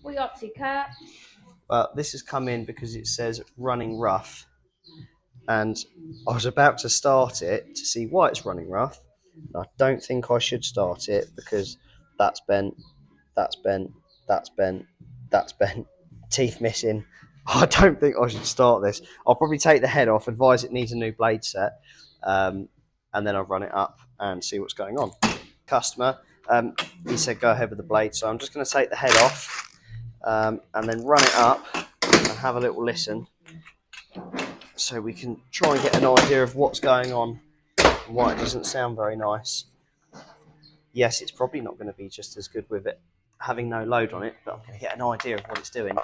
What you up to, Cat? Well, this has come in because it says running rough, and I was about to start it to see why it's running rough. And I don't think I should start it because that's bent, that's bent, that's bent, that's bent, teeth missing. I don't think I should start this. I'll probably take the head off, advise it needs a new blade set, and then I'll run it up and see what's going on. Customer, he said go ahead with the blade, so I'm just going to take the head off and then run it up and have a little listen so we can try and get an idea of what's going on and why it doesn't sound very nice. Yes, it's probably not going to be just as good with it having no load on it, but I'm going to get an idea of what it's doing.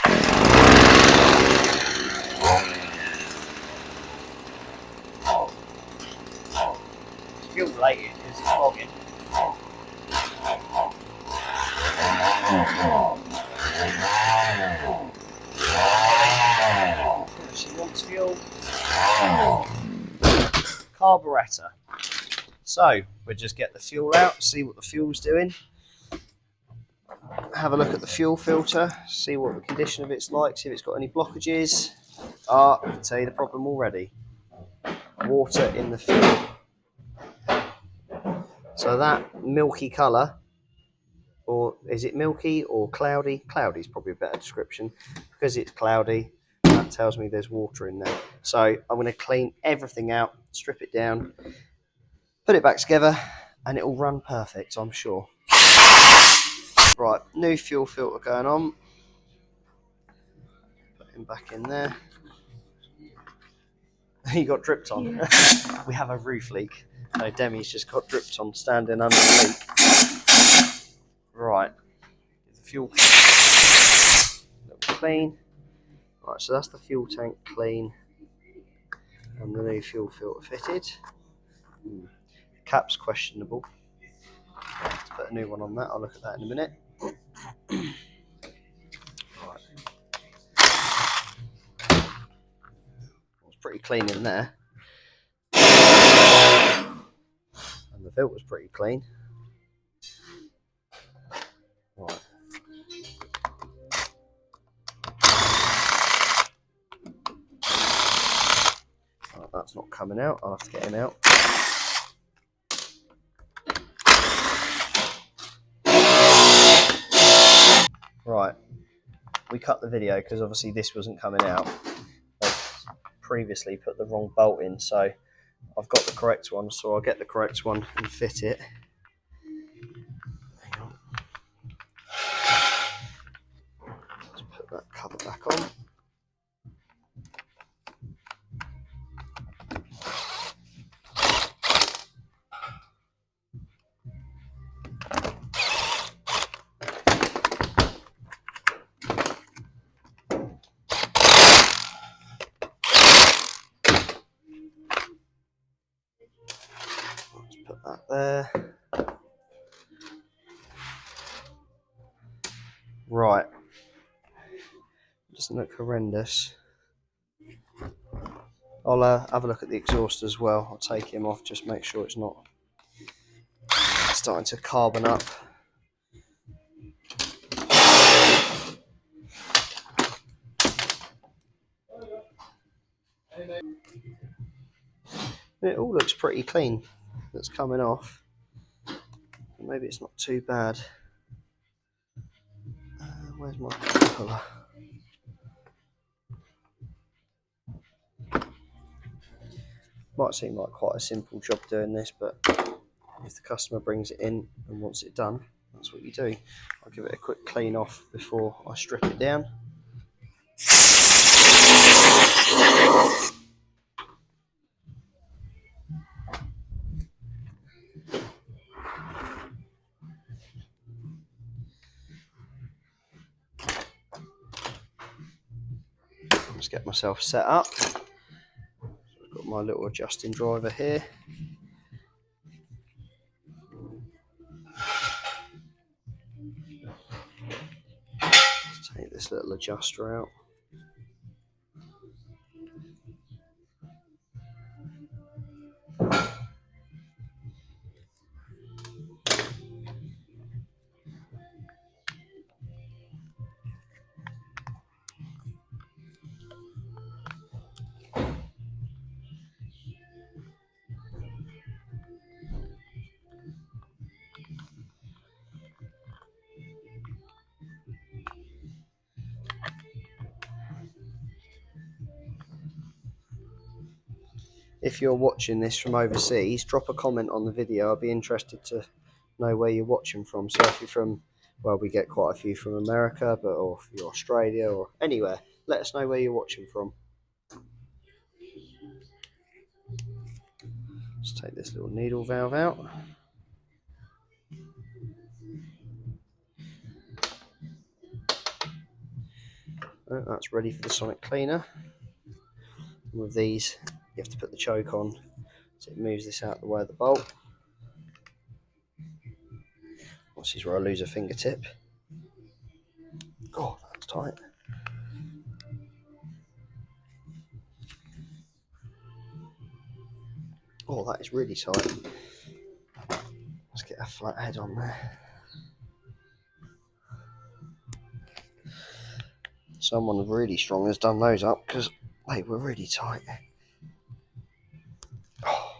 It's fuel related because it's fogging. She wants fuel. Carburettor. So we'll just get the fuel out, see what the fuel's doing. Have a look at the fuel filter, see what the condition of it's like, see if it's got any blockages. I can tell you the problem already. Water in the fuel. So that milky colour, or is it milky or cloudy? Cloudy is probably a better description. Because it's cloudy, that tells me there's water in there. So I'm going to clean everything out, strip it down, put it back together, and it will run perfect, I'm sure. Right, new fuel filter going on. Put him back in there. He got dripped on. Yeah. We have a roof leak. So Demi's just got dripped on standing under the leak. Right, the fuel clean. Right, so that's the fuel tank clean and the new fuel filter fitted. Cap's questionable. Let's put a new one on that. I'll look at that in a minute. Right. It's pretty clean in there. And the filter's pretty clean. Right. Right, that's not coming out. I'll have to get him out. Right. We cut the video because obviously this wasn't coming out. I previously put the wrong bolt in, so I've got the correct one, so I'll get the correct one and fit it. Hang on. Let's put that cover back on. Let's put that there. Right. Doesn't look horrendous. I'll have a look at the exhaust as well. I'll take him off, just make sure it's not starting to carbon up. It all looks pretty clean that's coming off. Maybe it's not too bad. Where's my colour? Might seem like quite a simple job doing this, but if the customer brings it in and wants it done, that's what you do. I'll give it a quick clean off before I strip it down. Just get myself set up. I've got my little adjusting driver here. Let's take this little adjuster out. if you're watching this from overseas, drop a comment on the video. I'd be interested to know where you're watching from. So if you're from, well, we get quite a few from America, but or if you're Australia or anywhere, let us know where you're watching from. Let's take this little needle valve out. Oh, that's ready for the sonic cleaner. And with these, you have to put the choke on so it moves this out of the way of the bolt. This is where I lose a fingertip. Oh, that's tight. Oh, that is really tight. Let's get a flat head on there. Someone really strong has done those up because they were really tight. Oh.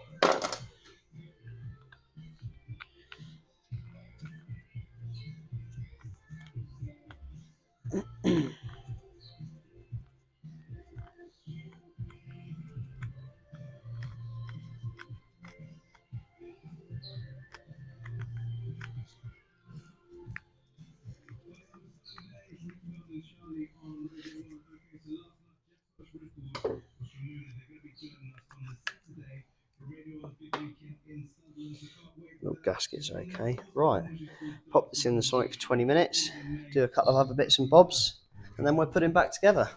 Little gasket's okay. Right, pop this in the Sonic for 20 minutes, do a couple of other bits and bobs, and then we're putting back together.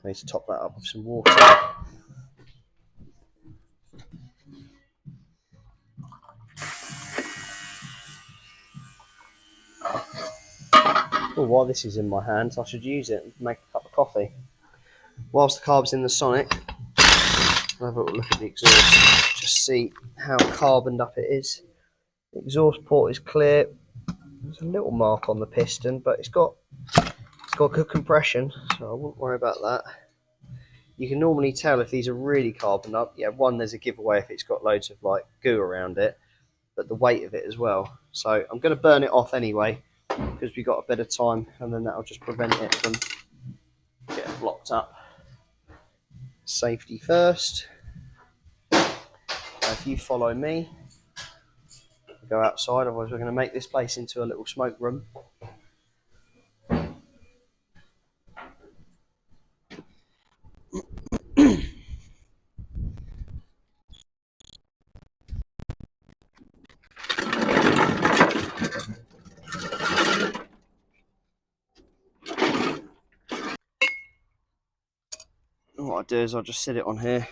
I need to top that up with some water. Oh, while this is in my hands, I should use it and make a cup of coffee. Whilst the carb's in the Sonic, I'll have a look at the exhaust, just see how carboned up it is. The exhaust port is clear. There's a little mark on the piston, but it's got good compression, so I wouldn't worry about that. You can normally tell if these are really carboned up. Yeah, one, there's a giveaway if it's got loads of like goo around it, but the weight of it as well. So I'm going to burn it off anyway because we've got a bit of time, and then that'll just prevent it from getting blocked up. Safety first. Now if you follow me, go outside, otherwise we're going to make this place into a little smoke room. And what I do is I'll just sit it on here,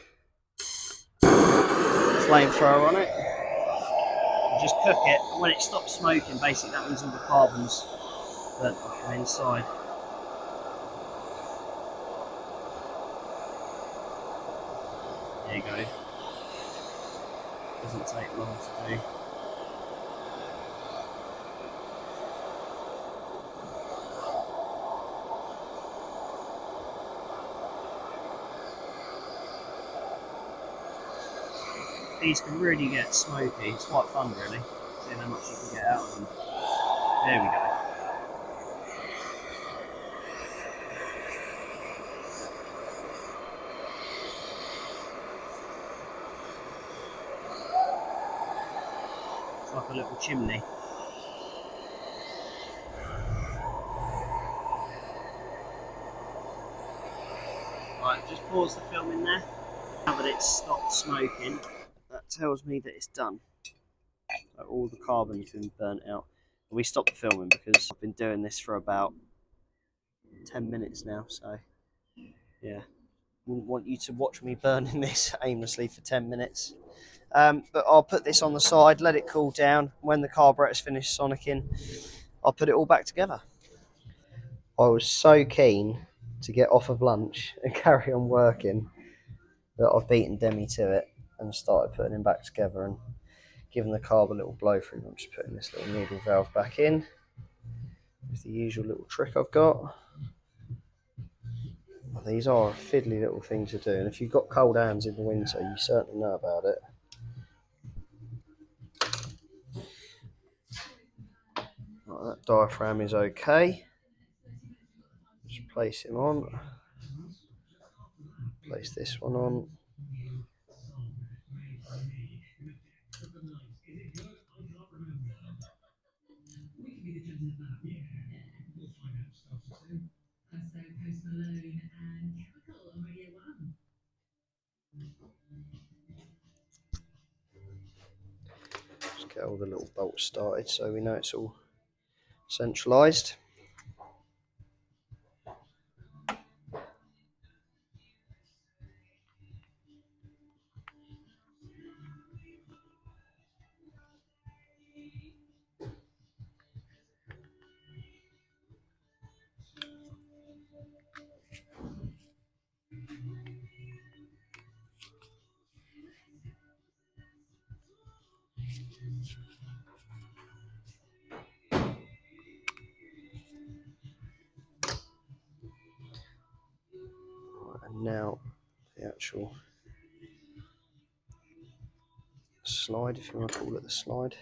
flamethrower on it, and just cook it. And when it stops smoking, basically that means all the carbon's burnt off from inside. There you go. Doesn't take long to do. These can really get smoky. It's quite fun, really, seeing how much you can get out of them. There we go. It's like a little chimney. Right, just pause the film in there. Now that it's stopped smoking, that tells me that it's done. So all the carbon's been burnt out. We stopped the filming because I've been doing this for about 10 minutes now, so yeah. Wouldn't want you to watch me burning this aimlessly for 10 minutes. But I'll put this on the side, let it cool down. When the carburetor's finished sonicking, I'll put it all back together. I was so keen to get off of lunch and carry on working that I've beaten Demi to it and started putting him back together and giving the carb a little blow through. I'm just putting this little needle valve back in with the usual little trick I've got. These are a fiddly little thing to do, and if you've got cold hands in the winter, you certainly know about it. Right, that diaphragm is okay. Just place him on. place this one on. Just get all the little bolts started so we know it's all centralised. And now the actual slide, if you want to call it the slide.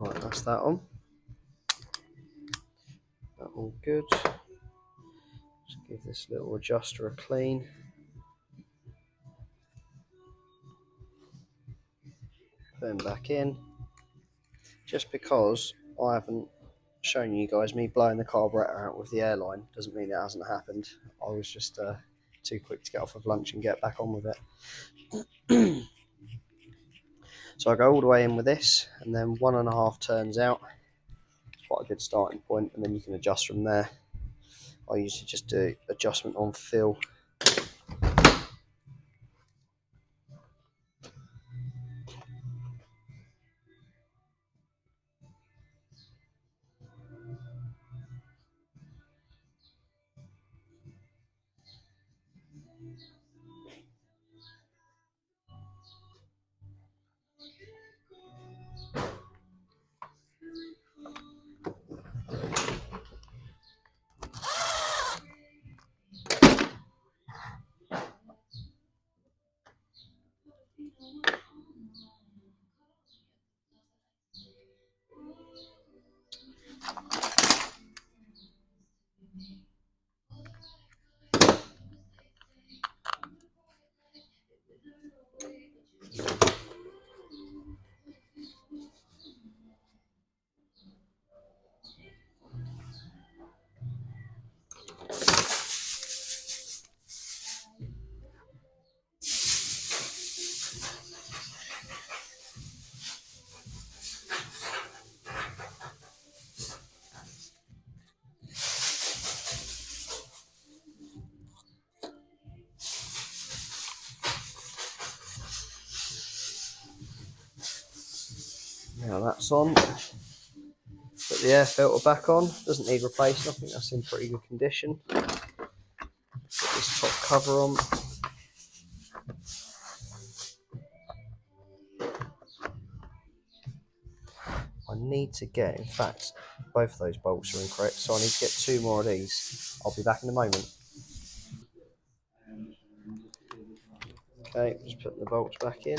Right, that's that on. That all good. Just give this little adjuster a clean. Put them back in. Just because I haven't shown you guys me blowing the carburetor out with the airline doesn't mean it hasn't happened. I was just too quick to get off of lunch and get back on with it. So I go all the way in with this, and then 1.5 turns out. It's quite a good starting point, and then you can adjust from there. I usually just do adjustment on fill. Now that's on. Put the air filter back on. Doesn't need replacing. I think that's in pretty good condition. Put this top cover on. I need to get, in fact, both of those bolts are incorrect, so I need to get 2 more of these. I'll be back in a moment. Okay, just putting the bolts back in.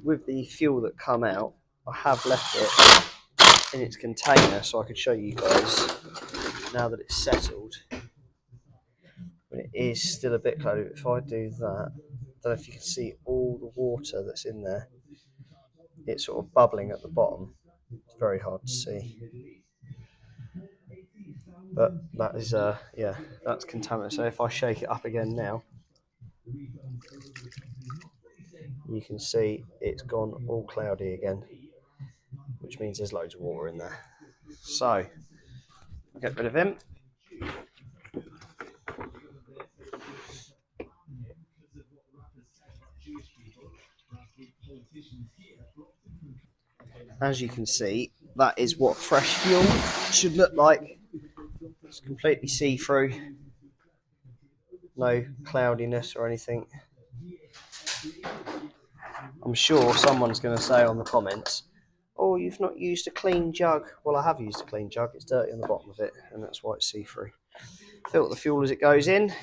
With the fuel that come out, I have left it in its container so I could show you guys now that it's settled. But it is still a bit cloudy. If I do that, I don't know if you can see all the water that's in there. it's sort of bubbling at the bottom. It's very hard to see, but that is yeah, that's contaminant. So if I shake it up again now, you can see it's gone all cloudy again, which means there's loads of water in there. So I'll get rid of him. As you can see, that is what fresh fuel should look like. It's completely see-through, no cloudiness or anything. I'm sure someone's going to say on the comments, oh, you've not used a clean jug. Well, I have used a clean jug. It's dirty on the bottom of it, and that's why it's see-through. Filter the fuel as it goes in,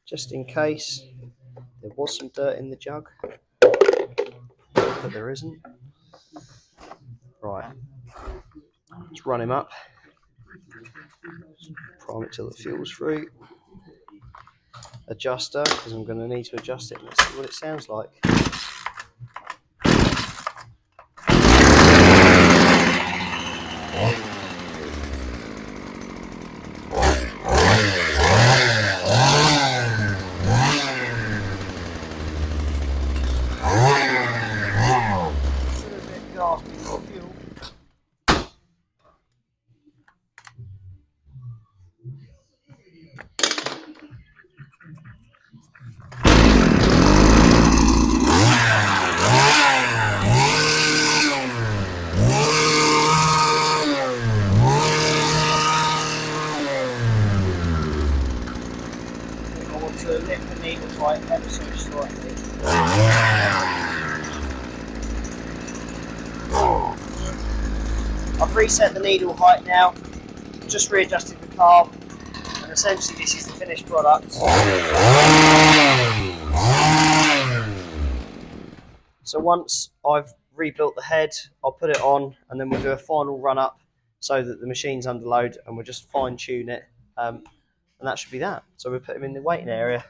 just in case there was some dirt in the jug, but there isn't. Right, let's run him up. Prime it till the fuel's through. Adjuster, because I'm going to need to adjust it. Let's see what it sounds like. To lift the needle tight ever so slightly. I've reset the needle height now, just readjusted the carb, and essentially this is the finished product. So once I've rebuilt the head, I'll put it on, and then we'll do a final run up so that the machine's under load, and we'll just fine tune it, and that should be that. So we'll put him in the waiting area.